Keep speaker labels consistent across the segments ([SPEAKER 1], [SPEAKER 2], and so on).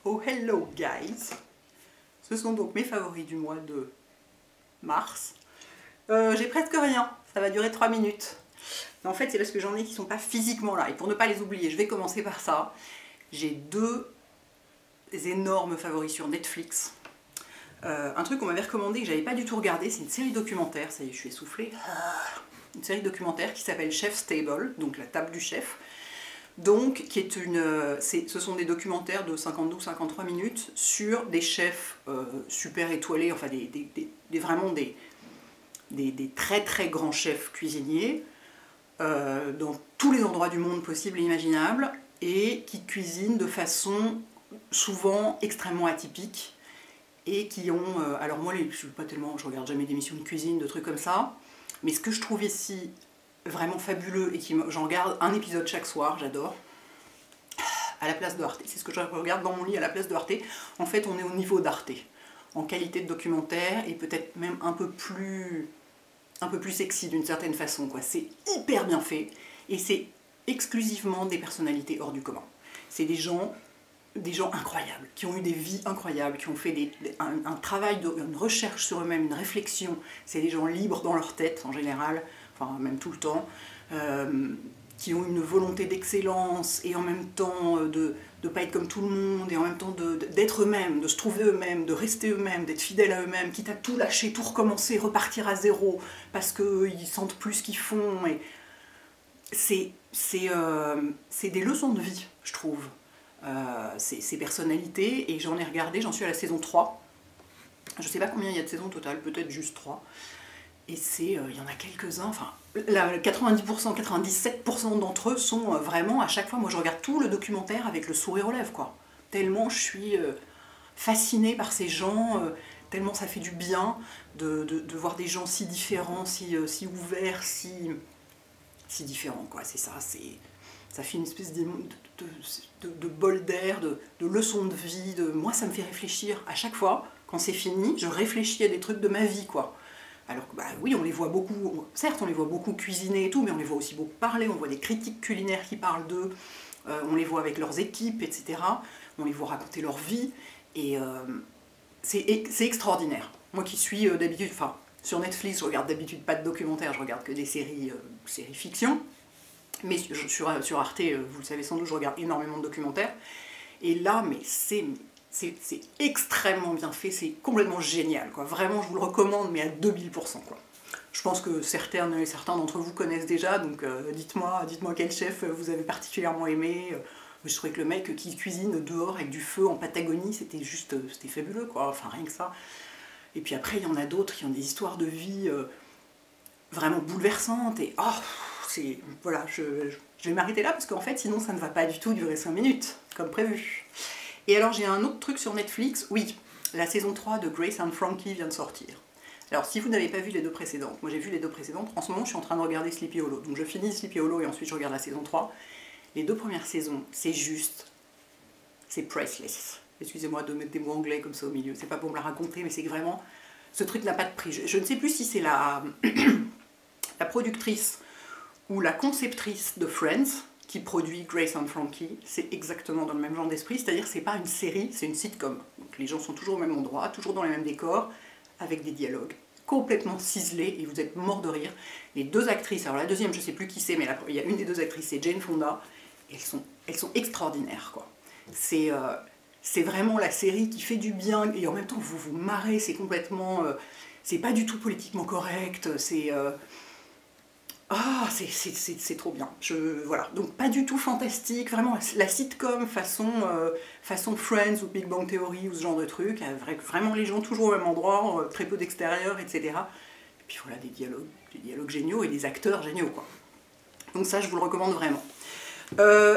[SPEAKER 1] Oh hello guys! Ce sont donc mes favoris du mois de mars. J'ai presque rien, ça va durer 3 minutes. Mais en fait c'est parce que j'en ai qui sont pas physiquement là. Et pour ne pas les oublier, je vais commencer par ça. J'ai deux énormes favoris sur Netflix. Un truc qu'on m'avait recommandé que j'avais pas du tout regardé, c'est une série documentaire, ça y est je suis essoufflée. Une série documentaire qui s'appelle Chef's Table, donc la table du chef. Donc, qui est ce sont des documentaires de 52-53 minutes sur des chefs super étoilés, enfin vraiment des très très grands chefs cuisiniers dans tous les endroits du monde possibles et imaginables et qui cuisinent de façon souvent extrêmement atypique et qui ont... alors moi, je regarde jamais d'émissions de cuisine, de trucs comme ça, mais ce que je trouve ici vraiment fabuleux et j'en regarde un épisode chaque soir, j'adore, à la place de Arte. C'est ce que je regarde dans mon lit à la place de Arte. En fait, on est au niveau d'Arte, en qualité de documentaire et peut-être même un peu plus sexy d'une certaine façon, quoi. C'est hyper bien fait et c'est exclusivement des personnalités hors du commun. C'est des gens incroyables, qui ont eu des vies incroyables, qui ont fait un travail, une recherche sur eux-mêmes, une réflexion. C'est des gens libres dans leur tête en général, enfin même tout le temps, qui ont une volonté d'excellence et en même temps de ne pas être comme tout le monde, et en même temps d'être eux-mêmes, de se trouver eux-mêmes, de rester eux-mêmes, d'être fidèles à eux-mêmes, quitte à tout lâcher, tout recommencer, repartir à zéro, parce qu'ils sentent plus ce qu'ils font. Et c'est des leçons de vie, je trouve. Ces personnalités, et j'en ai regardé, j'en suis à la saison 3. Je sais pas combien il y a de saisons au total, peut-être juste 3. Et il y en a quelques-uns, enfin, 90%, 97% d'entre eux sont vraiment, à chaque fois, moi je regarde tout le documentaire avec le sourire aux lèvres, quoi. Tellement je suis fascinée par ces gens, tellement ça fait du bien de voir des gens si différents, si ouverts, si différents, quoi. C'est ça, ça fait une espèce de bol d'air, de leçon de vie, moi ça me fait réfléchir à chaque fois, quand c'est fini, je réfléchis à des trucs de ma vie, quoi. Alors que, bah oui, on les voit beaucoup, certes on les voit beaucoup cuisiner et tout, mais on les voit aussi beaucoup parler, on voit des critiques culinaires qui parlent d'eux, on les voit avec leurs équipes, etc. On les voit raconter leur vie, et c'est extraordinaire. Moi qui suis d'habitude, enfin, sur Netflix, je regarde d'habitude pas de documentaires, je regarde que des séries fiction. Mais sur Arte, vous le savez sans doute, je regarde énormément de documentaires. Et là, mais c'est extrêmement bien fait, c'est complètement génial, quoi. Vraiment, je vous le recommande, mais à 2000%, quoi. Je pense que certains d'entre vous connaissent déjà, donc dites-moi quel chef vous avez particulièrement aimé. Je trouvais que le mec qui cuisine dehors avec du feu en Patagonie, c'était fabuleux, quoi. Enfin, rien que ça. Et puis après, il y en a d'autres qui ont des histoires de vie vraiment bouleversantes, et voilà, je vais m'arrêter là parce qu'en fait sinon ça ne va pas du tout durer 5 minutes comme prévu. Et alors j'ai un autre truc sur Netflix, oui, la saison 3 de Grace and Frankie vient de sortir. Alors si vous n'avez pas vu les deux précédentes, moi j'ai vu les deux précédentes, en ce moment je suis en train de regarder Sleepy Hollow, donc je finis Sleepy Hollow et ensuite je regarde la saison 3. Les deux premières saisons, c'est priceless. Excusez-moi de mettre des mots anglais comme ça au milieu, c'est pas pour me la raconter, mais c'est que vraiment, ce truc n'a pas de prix. Je ne sais plus si c'est la productrice ou la conceptrice de Friends, qui produit Grace and Frankie, c'est exactement dans le même genre d'esprit, c'est-à-dire c'est pas une série, c'est une sitcom. Donc les gens sont toujours au même endroit, toujours dans les mêmes décors, avec des dialogues complètement ciselés, et vous êtes mort de rire. Les deux actrices, alors la deuxième je sais plus qui c'est, mais il y a une des deux actrices, c'est Jane Fonda, et elles sont extraordinaires, quoi. C'est vraiment la série qui fait du bien, et en même temps vous vous marrez, c'est complètement... c'est pas du tout politiquement correct, c'est trop bien. Voilà, donc pas du tout fantastique, vraiment la sitcom façon Friends ou Big Bang Theory ou ce genre de truc, avec vraiment les gens toujours au même endroit, très peu d'extérieur, etc. Et puis voilà, des dialogues géniaux et des acteurs géniaux, quoi. Donc ça, je vous le recommande vraiment.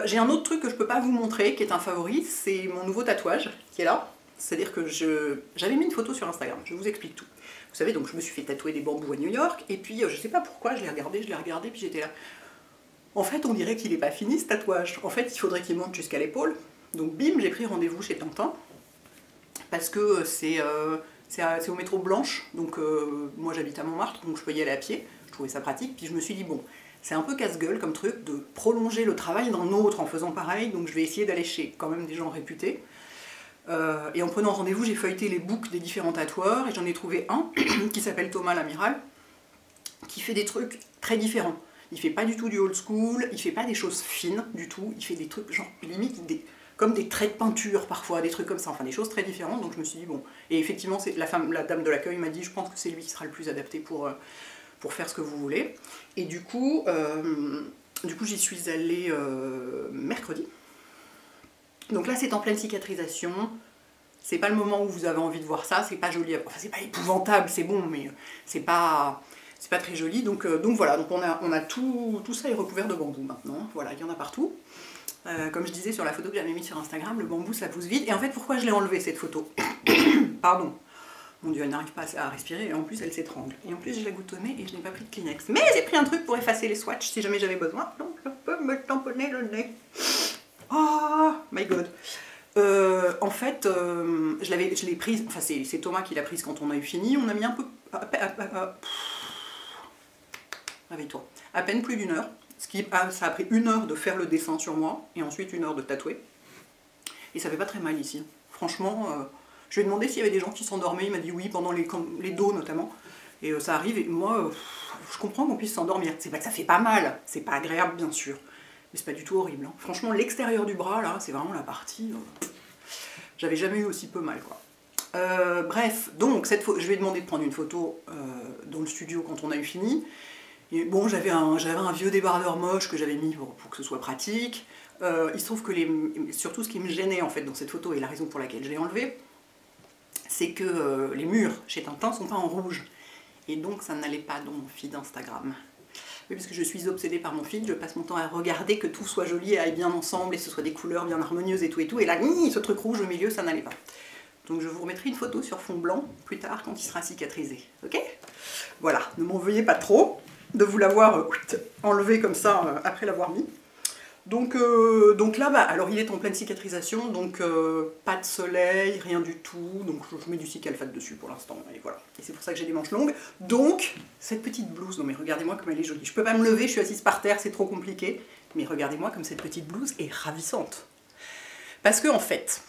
[SPEAKER 1] J'ai un autre truc que je peux pas vous montrer, qui est un favori, c'est mon nouveau tatouage, qui est là. C'est-à-dire que j'avais mis une photo sur Instagram, je vous explique tout. Vous savez, donc je me suis fait tatouer des bambous à New York, et puis je sais pas pourquoi, je l'ai regardé, puis j'étais là. En fait, on dirait qu'il est pas fini ce tatouage. En fait, il faudrait qu'il monte jusqu'à l'épaule. Donc bim, j'ai pris rendez-vous chez Tintin, parce que c'est au métro Blanche, donc moi j'habite à Montmartre, donc je peux y aller à pied, je trouvais ça pratique, puis je me suis dit bon, c'est un peu casse-gueule comme truc de prolonger le travail d'un autre en faisant pareil, donc je vais essayer d'aller chez quand même des gens réputés. Et en prenant rendez-vous, j'ai feuilleté les books des différents tatoueurs et j'en ai trouvé un qui s'appelle Thomas l'Amiral, qui fait des trucs très différents. Il fait pas du tout du old school, il fait pas des choses fines du tout, il fait des trucs genre limite comme des traits de peinture parfois, des trucs comme ça, enfin des choses très différentes. Donc je me suis dit bon, et effectivement la dame de l'accueil m'a dit je pense que c'est lui qui sera le plus adapté pour faire ce que vous voulez. Et du coup j'y suis allée mercredi. Donc là c'est en pleine cicatrisation, c'est pas le moment où vous avez envie de voir ça, c'est pas joli, enfin c'est pas épouvantable, c'est bon, mais c'est pas très joli, donc voilà, donc on a tout ça est recouvert de bambou maintenant, voilà, il y en a partout. Comme je disais sur la photo que j'avais mise sur Instagram, le bambou ça pousse vite, et en fait pourquoi je l'ai enlevé cette photo? Pardon, mon dieu, elle n'arrive pas à respirer, et en plus elle s'étrangle, et en plus j'ai la goutte au nez et je n'ai pas pris de Kleenex, mais j'ai pris un truc pour effacer les swatchs si jamais j'avais besoin, donc je peux me tamponner le nez. Oh my god. En fait, je l'ai prise, enfin c'est Thomas qui l'a prise quand on a eu fini, on a mis un peu, réveille-toi, à peine plus d'1 heure, ça a pris 1 heure de faire le dessin sur moi, et ensuite 1 heure de tatouer, et ça fait pas très mal ici, franchement, je lui ai demandé s'il y avait des gens qui s'endormaient, il m'a dit oui, pendant les dos notamment, et ça arrive, et moi, je comprends qu'on puisse s'endormir, c'est pas que ça fait pas mal, c'est pas agréable bien sûr, mais c'est pas du tout horrible. Hein. Franchement, l'extérieur du bras, là, c'est vraiment la partie... J'avais jamais eu aussi peu mal, quoi. Bref, donc, je lui ai demandé de prendre une photo dans le studio quand on a eu fini. Et bon, j'avais un vieux débardeur moche que j'avais mis pour que ce soit pratique. Il se trouve que surtout ce qui me gênait, en fait, dans cette photo, et la raison pour laquelle je l'ai enlevée, c'est que les murs chez Tintin sont pas en rouge. Et donc, ça n'allait pas dans mon feed Instagram. Oui, parce que je suis obsédée par mon feed, je passe mon temps à regarder que tout soit joli, aille bien ensemble, et ce soit des couleurs bien harmonieuses et tout, et là, ce truc rouge au milieu, ça n'allait pas. Donc je vous remettrai une photo sur fond blanc, plus tard, quand il sera cicatrisé, ok? Voilà, ne m'en veuillez pas trop de vous l'avoir enlevé comme ça, après l'avoir mis. Donc là, alors il est en pleine cicatrisation, donc pas de soleil, rien du tout, donc je mets du Cicalfate dessus pour l'instant, et voilà. Et c'est pour ça que j'ai des manches longues. Donc, cette petite blouse, non mais regardez-moi comme elle est jolie. Je peux pas me lever, je suis assise par terre, c'est trop compliqué, mais regardez-moi comme cette petite blouse est ravissante. Parce que en fait,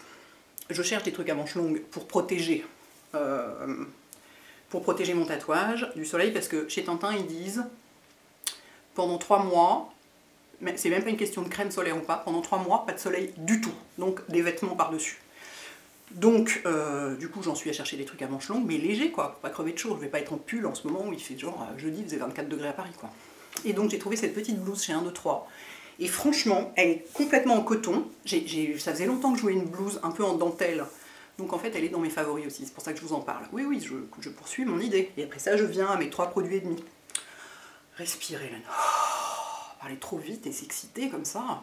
[SPEAKER 1] je cherche des trucs à manches longues pour protéger mon tatouage du soleil, parce que chez Tintin, ils disent, pendant 3 mois, mais c'est même pas une question de crème solaire ou pas, pendant 3 mois, pas de soleil du tout, donc des vêtements par-dessus. Donc, du coup, j'en suis à chercher des trucs à manches longues, mais légers, quoi, pour pas crever de chaud. Je vais pas être en pull en ce moment où il fait genre, jeudi, il faisait 24 degrés à Paris, quoi. Et donc, j'ai trouvé cette petite blouse chez 1, 2, 3. Et franchement, elle est complètement en coton. Ça faisait longtemps que je voulais une blouse un peu en dentelle. Donc, en fait, elle est dans mes favoris aussi, c'est pour ça que je vous en parle. Oui, oui, je poursuis mon idée. Et après ça, je viens à mes 3 produits et demi. Respirez, là. Parler trop vite et s'exciter comme ça.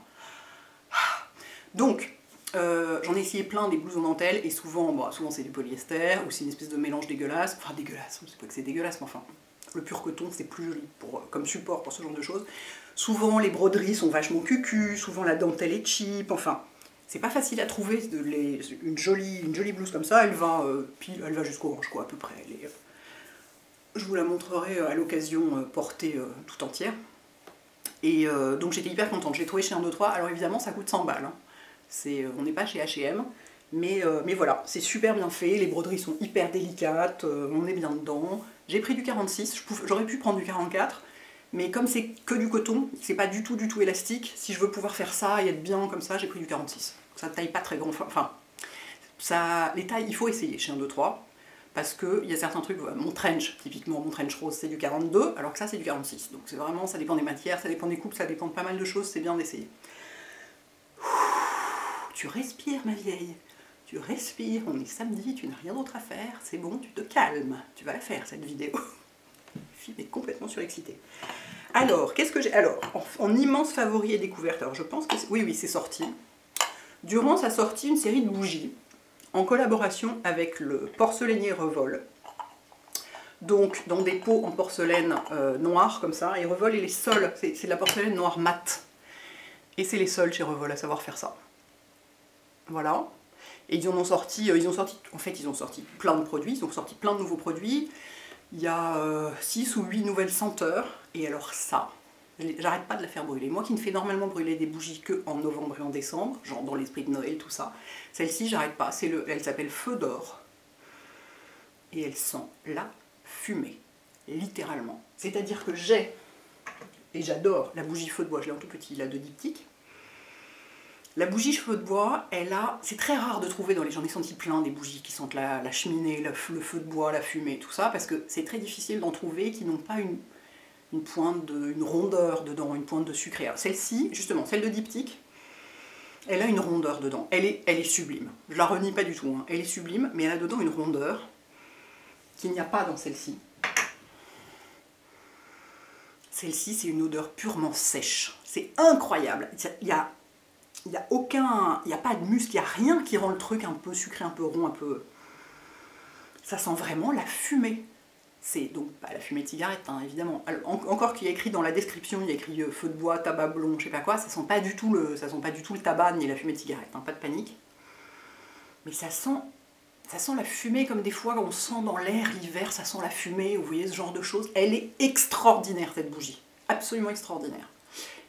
[SPEAKER 1] Donc, j'en ai essayé plein des blouses en dentelle, et souvent c'est du polyester, ou c'est une espèce de mélange dégueulasse. Enfin, dégueulasse, je sais pas que c'est dégueulasse, mais enfin, le pur coton, c'est plus joli comme support pour ce genre de choses. Souvent, les broderies sont vachement cucu, souvent la dentelle est cheap, enfin, c'est pas facile à trouver une jolie blouse comme ça, elle va jusqu'au hanche, quoi, à peu près. Je vous la montrerai à l'occasion portée tout entière. Et donc j'étais hyper contente, je l'ai trouvé chez 1, 2, 3, alors évidemment ça coûte 100 balles, hein. On n'est pas chez H&M, mais voilà, c'est super bien fait, les broderies sont hyper délicates, on est bien dedans. J'ai pris du 46, j'aurais pu prendre du 44, mais comme c'est que du coton, c'est pas du tout élastique, si je veux pouvoir faire ça et être bien comme ça, j'ai pris du 46. Ça taille pas très grand, enfin, les tailles, il faut essayer chez 1, 2, 3. Parce qu'il y a certains trucs, mon trench, typiquement mon trench rose, c'est du 42, alors que ça c'est du 46. Donc c'est vraiment, ça dépend des matières, ça dépend des coupes, ça dépend de pas mal de choses, c'est bien d'essayer. Tu respires, ma vieille, tu respires, on est samedi, tu n'as rien d'autre à faire, c'est bon, tu te calmes, tu vas la faire cette vidéo. La fille est complètement surexcitée. Alors, qu'est-ce que j'ai? Alors, en immense favori et découverte, alors je pense que oui, c'est sorti. Durant sa sortie, une série de bougies, en collaboration avec le porcelainier Revol. Donc dans des pots en porcelaine noire comme ça, et Revol et les sols, c'est de la porcelaine noire mat. Et c'est les seuls chez Revol à savoir faire ça. Voilà. Et ils ont sorti plein de produits, ils ont sorti plein de nouveaux produits. Il y a 6 ou 8 nouvelles senteurs, et alors ça, J'arrête pas de la faire brûler. Moi qui ne fais normalement brûler des bougies que en novembre et en décembre, genre dans l'esprit de Noël, tout ça, celle-ci, j'arrête pas. Elle s'appelle Feu d'or. Et elle sent la fumée, littéralement. C'est-à-dire que j'ai, et j'adore la bougie feu de bois, je l'ai en tout petit, là, de diptyque. La bougie feu de bois, c'est très rare de trouver j'en ai senti plein des bougies qui sentent la cheminée, le feu de bois, la fumée, tout ça, parce que c'est très difficile d'en trouver qui n'ont pas une rondeur dedans, une pointe de sucré. Celle-ci, justement, celle de diptyque, elle a une rondeur dedans. Elle est sublime. Je la renie pas du tout, hein. Elle est sublime, mais elle a dedans une rondeur qu'il n'y a pas dans celle-ci. Celle-ci, c'est une odeur purement sèche. C'est incroyable. Il y a pas de muscle, il n'y a rien qui rend le truc un peu sucré, un peu rond, un peu... Ça sent vraiment la fumée. C'est donc pas la fumée de cigarette, hein, évidemment. Alors, encore qu'il y a écrit dans la description, il y a écrit feu de bois, tabac blond, je sais pas quoi, ça sent pas du tout le tabac ni la fumée de cigarette, hein, pas de panique. Mais ça sent la fumée comme des fois on sent dans l'air l'hiver, ça sent la fumée, vous voyez ce genre de choses. Elle est extraordinaire cette bougie, absolument extraordinaire.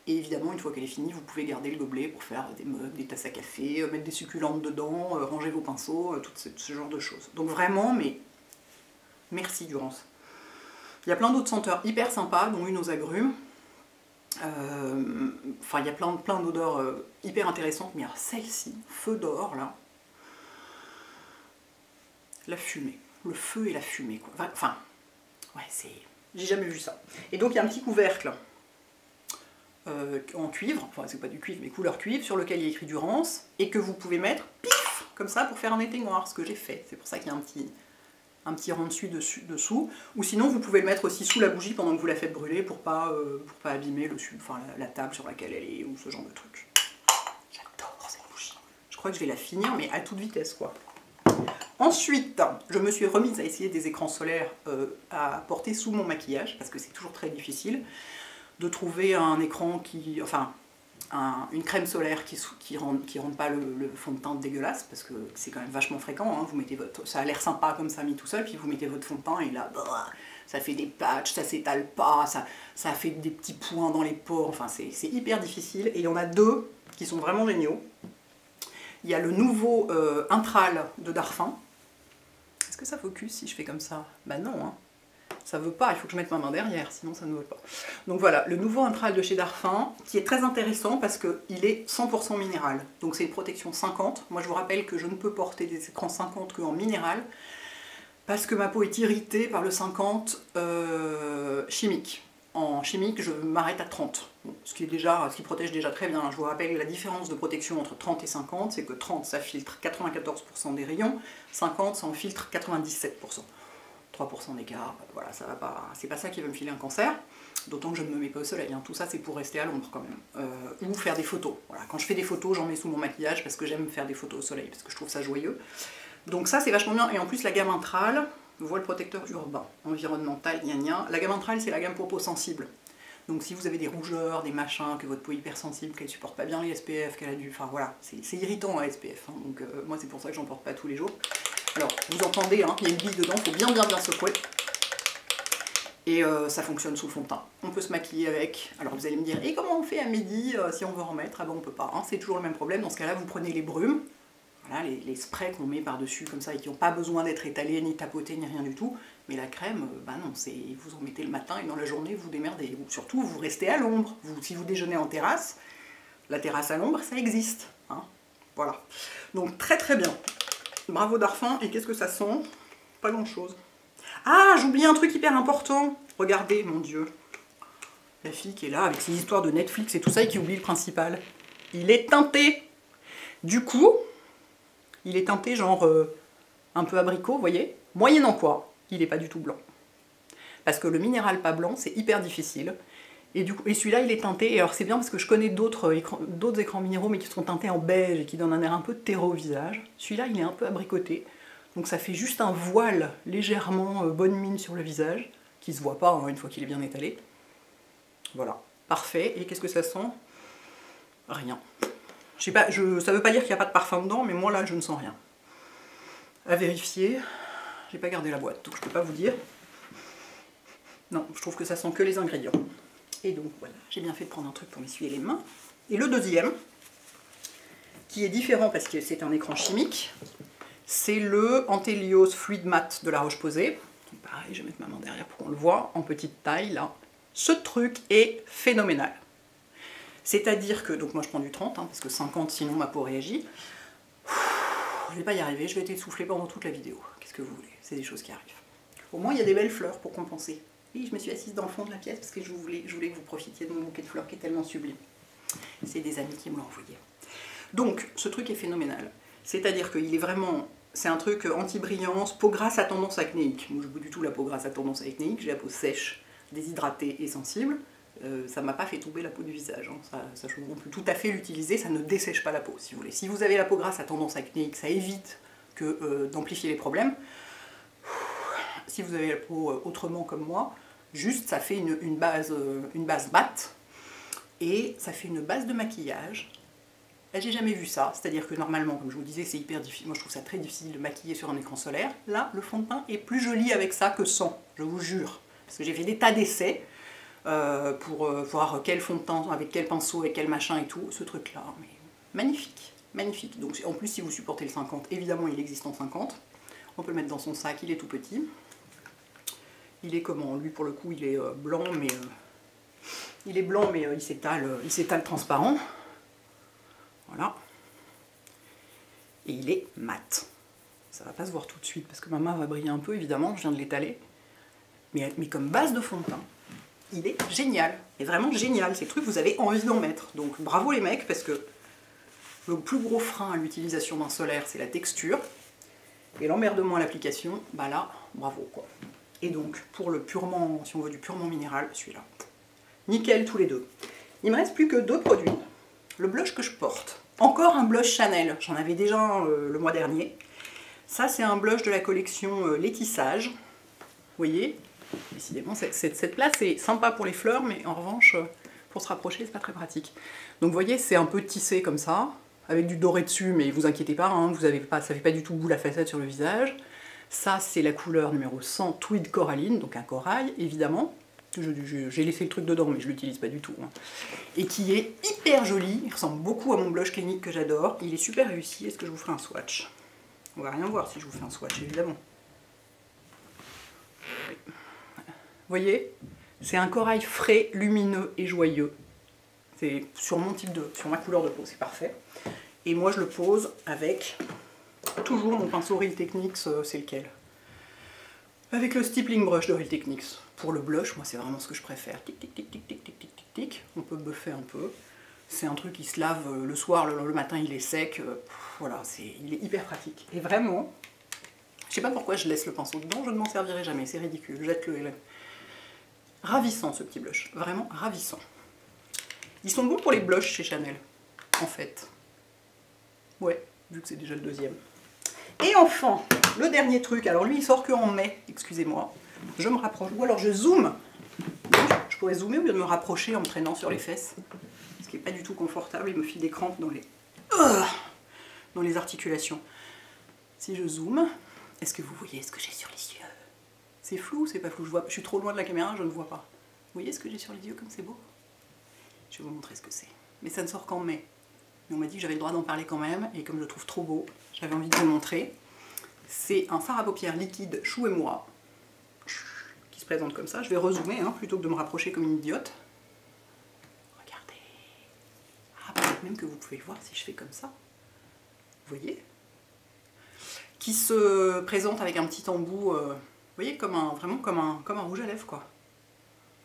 [SPEAKER 1] Et évidemment, une fois qu'elle est finie, vous pouvez garder le gobelet pour faire des mugs, des tasses à café, mettre des succulentes dedans, ranger vos pinceaux, tout ce genre de choses. Donc vraiment, mais merci Durance. Il y a plein d'autres senteurs hyper sympas, dont une aux agrumes. Enfin, il y a plein d'odeurs hyper intéressantes, mais celle-ci, Feu d'or, là, la fumée, le feu et la fumée, quoi. Enfin, ouais, j'ai jamais vu ça. Et donc, il y a un petit couvercle en cuivre, enfin, c'est pas du cuivre, mais couleur cuivre, sur lequel il y a écrit Durance, et que vous pouvez mettre, pif, comme ça, pour faire un éteignoir, ce que j'ai fait. C'est pour ça qu'il y a un petit rond dessous, ou sinon vous pouvez le mettre aussi sous la bougie pendant que vous la faites brûler pour pas abîmer la table sur laquelle elle est, ou ce genre de truc. J'adore cette bougie. Je crois que je vais la finir, mais à toute vitesse, quoi. Ensuite, je me suis remise à essayer des écrans solaires à porter sous mon maquillage, parce que c'est toujours très difficile de trouver un écran qui... Enfin, une crème solaire qui rende pas le fond de teint dégueulasse, parce que c'est quand même vachement fréquent, hein. Vous mettez ça a l'air sympa comme ça mis tout seul, puis vous mettez votre fond de teint et là, ça fait des patchs, ça s'étale pas, ça fait des petits points dans les pores, enfin c'est hyper difficile. Et il y en a deux qui sont vraiment géniaux. Il y a le nouveau Intral de Darphin. Est-ce que ça focus si je fais comme ça? Bah non, hein. Ça veut pas, il faut que je mette ma main derrière, sinon ça ne veut pas. Donc voilà, le nouveau Intral de chez Darphin, qui est très intéressant parce qu'il est 100% minéral. Donc c'est une protection 50. Moi je vous rappelle que je ne peux porter des écrans 50 qu'en minéral, parce que ma peau est irritée par le 50 chimique. En chimique, je m'arrête à 30, ce qui protège déjà très bien. Je vous rappelle la différence de protection entre 30 et 50, c'est que 30 ça filtre 94% des rayons, 50 ça en filtre 97%. 3% d'écart, voilà, ça va pas, c'est pas ça qui va me filer un cancer, d'autant que je ne me mets pas au soleil, hein. Tout ça c'est pour rester à l'ombre quand même, ou faire des photos. Voilà, quand je fais des photos, j'en mets sous mon maquillage parce que j'aime faire des photos au soleil, parce que je trouve ça joyeux. Donc ça c'est vachement bien, et en plus la gamme Intral, voile protecteur urbain, environnemental, gna gna. La gamme Intral c'est la gamme pour peau sensible. Donc si vous avez des rougeurs, des machins, que votre peau est hypersensible, qu'elle supporte pas bien les SPF, qu'elle a du... Enfin voilà, c'est irritant un SPF, hein. Donc moi c'est pour ça que j'en porte pas tous les jours. Alors, vous entendez, hein, il y a une bille dedans, il faut bien secouer. Et ça fonctionne sous le fond de teint. On peut se maquiller avec. Alors vous allez me dire, et comment on fait à midi si on veut en mettre? Ah ben on peut pas, hein. C'est toujours le même problème. Dans ce cas-là, vous prenez les brumes, voilà, les sprays qu'on met par-dessus comme ça et qui n'ont pas besoin d'être étalés, ni tapotés, ni rien du tout. Mais la crème, bah non, vous en mettez le matin et dans la journée, vous démerdez. Ou surtout, vous restez à l'ombre. Si vous déjeunez en terrasse, la terrasse à l'ombre, ça existe, hein. Voilà. Donc très très bien. Bravo Darphin, et qu'est-ce que ça sent? Pas grand chose. Ah, j'oublie un truc hyper important. Regardez, mon Dieu. La fille qui est là avec ses histoires de Netflix et tout ça et qui oublie le principal. Il est teinté. Du coup, il est teinté genre un peu abricot, vous voyez? Moyennant quoi, il n'est pas du tout blanc. Parce que le minéral pas blanc, c'est hyper difficile. Et, celui-là, il est teinté. Et alors c'est bien parce que je connais d'autres écrans minéraux, mais qui sont teintés en beige et qui donnent un air un peu terreau au visage. Celui-là, il est un peu abricoté. Donc ça fait juste un voile légèrement bonne mine sur le visage, qui se voit pas, hein, une fois qu'il est bien étalé. Voilà, parfait. Et qu'est-ce que ça sent? Rien. Je sais pas, ça veut pas dire qu'il n'y a pas de parfum dedans, mais moi là, je ne sens rien. À vérifier. J'ai pas gardé la boîte, donc je peux pas vous dire. Non, je trouve que ça sent que les ingrédients. Et donc voilà, j'ai bien fait de prendre un truc pour m'essuyer les mains. Et le deuxième, qui est différent parce que c'est un écran chimique, c'est le Antelios Fluid Matte de La Roche-Posay. Pareil, je vais mettre ma main derrière pour qu'on le voit, en petite taille là. Ce truc est phénoménal. C'est-à-dire que, donc moi je prends du 30, parce que 50 sinon ma peau réagit. Je vais pas y arriver, je vais être essoufflée pendant toute la vidéo. Qu'est-ce que vous voulez? C'est des choses qui arrivent. Au moins il y a des belles fleurs pour compenser. Oui, je me suis assise dans le fond de la pièce parce que je voulais que vous profitiez de mon bouquet de fleurs qui est tellement sublime. C'est des amis qui me l'ont envoyé. Donc ce truc est phénoménal. C'est-à-dire qu'il est vraiment... C'est un truc anti-brillance, peau grasse à tendance acnéique. Moi je n'ai pas du tout la peau grasse à tendance acnéique, j'ai la peau sèche, déshydratée et sensible. Ça ne m'a pas fait tomber la peau du visage. Ça, on peut tout à fait l'utiliser, ça ne dessèche pas la peau, si vous voulez. Si vous avez la peau grasse à tendance acnéique, ça évite d'amplifier les problèmes. Si vous avez la peau autrement comme moi, juste ça fait une base matte et ça fait une base de maquillage. Là, j'ai jamais vu ça, c'est-à-dire que normalement, comme je vous disais, c'est hyper difficile. Moi, je trouve ça très difficile de maquiller sur un écran solaire. Là, le fond de teint est plus joli avec ça que sans, je vous jure. Parce que j'ai fait des tas d'essais pour voir quel fond de teint, avec quel pinceau, avec quel machin et tout. Ce truc-là, mais magnifique, magnifique. Donc, en plus, si vous supportez le 50, évidemment, il existe en 50. On peut le mettre dans son sac, il est tout petit. Il est comment? Lui, pour le coup, il est blanc, mais il s'étale transparent. Voilà. Et il est mat. Ça va pas se voir tout de suite parce que ma main va briller un peu, évidemment, je viens de l'étaler. Mais comme base de fond de teint, il est génial. Et vraiment génial. Ces trucs, vous avez envie d'en mettre. Donc bravo les mecs, parce que le plus gros frein à l'utilisation d'un solaire, c'est la texture. Et l'emmerdement à l'application, bah là, bravo quoi. Et donc, pour le purement, si on veut du purement minéral, celui-là. Nickel tous les deux. Il me reste plus que 2 produits. Le blush que je porte. Encore un blush Chanel. J'en avais déjà un le mois dernier. Ça, c'est un blush de la collection Laitissage. Vous voyez? Décidément, cette place est sympa pour les fleurs, mais en revanche, pour se rapprocher, c'est pas très pratique. Donc, vous voyez, c'est un peu tissé comme ça, avec du doré dessus, mais vous inquiétez pas, hein, ça fait pas du tout boule à facettes sur le visage. Ça, c'est la couleur numéro 100 Tweed Coralline, donc un corail, évidemment. J'ai laissé le truc dedans, mais je l'utilise pas du tout. Hein. Et qui est hyper joli. Il ressemble beaucoup à mon blush clinique que j'adore. Il est super réussi. Est-ce que je vous ferai un swatch? On va rien voir si je vous fais un swatch, évidemment. Oui. Voilà. Vous voyez? C'est un corail frais, lumineux et joyeux. C'est sur mon type sur ma couleur de peau, c'est parfait. Et moi, je le pose avec toujours mon pinceau Real Techniques, c'est lequel? Avec le stippling brush de Real Techniques. Pour le blush, moi c'est vraiment ce que je préfère. Tic tic tic tic tic tic tic tic tic. On peut buffer un peu. C'est un truc qui se lave le soir, le matin il est sec. Voilà, il est hyper pratique. Et vraiment, je sais pas pourquoi je laisse le pinceau dedans, je ne m'en servirai jamais, c'est ridicule. Jette-le. Ravissant ce petit blush, vraiment ravissant. Ils sont bons pour les blushs chez Chanel, en fait. Ouais, vu que c'est déjà le deuxième. Et enfin, le dernier truc, alors lui il sort que en mai, excusez-moi. Je me rapproche, ou alors je zoome. Je pourrais zoomer au lieu de me rapprocher en me traînant sur les fesses. Ce qui n'est pas du tout confortable, il me file des crampes dans les articulations. Si je zoome, est-ce que vous voyez ce que j'ai sur les yeux? C'est flou ou c'est pas flou? Je suis trop loin de la caméra, je ne vois pas. Vous voyez ce que j'ai sur les yeux comme c'est beau? Je vais vous montrer ce que c'est. Mais ça ne sort qu'en mai. Mais on m'a dit que j'avais le droit d'en parler quand même, et comme je le trouve trop beau, j'avais envie de vous montrer. C'est un fard à paupières liquide Chou et Moi, qui se présente comme ça. Je vais rezoomer, hein, plutôt que de me rapprocher comme une idiote. Regardez. Ah, peut-être même que vous pouvez voir si je fais comme ça. Vous voyez? Qui se présente avec un petit embout, vous voyez, vraiment comme un rouge à lèvres, quoi.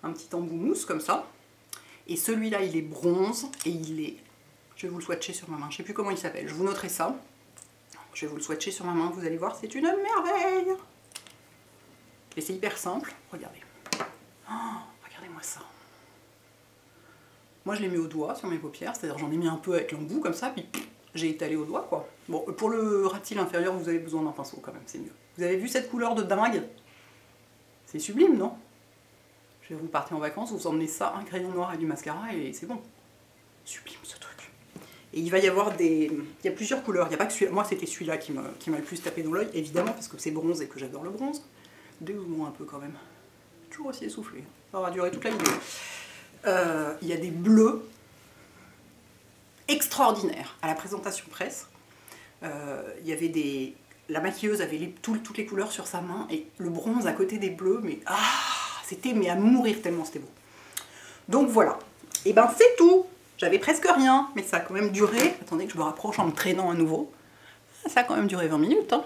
[SPEAKER 1] Un petit embout mousse, comme ça. Et celui-là, il est bronze, et il est... Je vais vous le swatcher sur ma main, je ne sais plus comment il s'appelle, je vous noterai ça. Je vais vous le swatcher sur ma main, vous allez voir, c'est une merveille. Et c'est hyper simple, regardez. Oh, regardez-moi ça. Moi je l'ai mis au doigt sur mes paupières, c'est-à-dire j'en ai mis un peu avec l'embout comme ça, puis j'ai étalé au doigt quoi. Bon, pour le ras de cils inférieur, vous avez besoin d'un pinceau quand même, c'est mieux. Vous avez vu cette couleur de dingue? C'est sublime, non? Je vais vous partir en vacances, vous emmenez ça, un crayon noir et du mascara et c'est bon. Sublime ce truc. Et il va y avoir il y a plusieurs couleurs, il n'y a pas que celui-là. Moi c'était celui-là qui m'a le plus tapé dans l'œil, évidemment, parce que c'est bronze et que j'adore le bronze. Dézoomons un peu quand même. Toujours aussi essoufflé. Ça va durer toute la vidéo. Il y a des bleus extraordinaires à la présentation presse. Il y avait des... La maquilleuse avait toutes les couleurs sur sa main et le bronze à côté des bleus, mais c'était à mourir tellement c'était beau. Donc voilà, et ben c'est tout. J'avais presque rien, mais ça a quand même duré. Attendez que je me rapproche en me traînant à nouveau. Ça a quand même duré 20 minutes. Hein.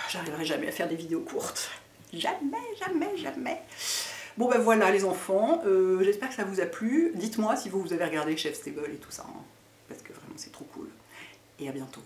[SPEAKER 1] J'arriverai jamais à faire des vidéos courtes. Jamais, jamais, jamais. Bon ben voilà les enfants, j'espère que ça vous a plu. Dites-moi si vous avez regardé Chef's Table et tout ça, hein, parce que vraiment c'est trop cool. Et à bientôt.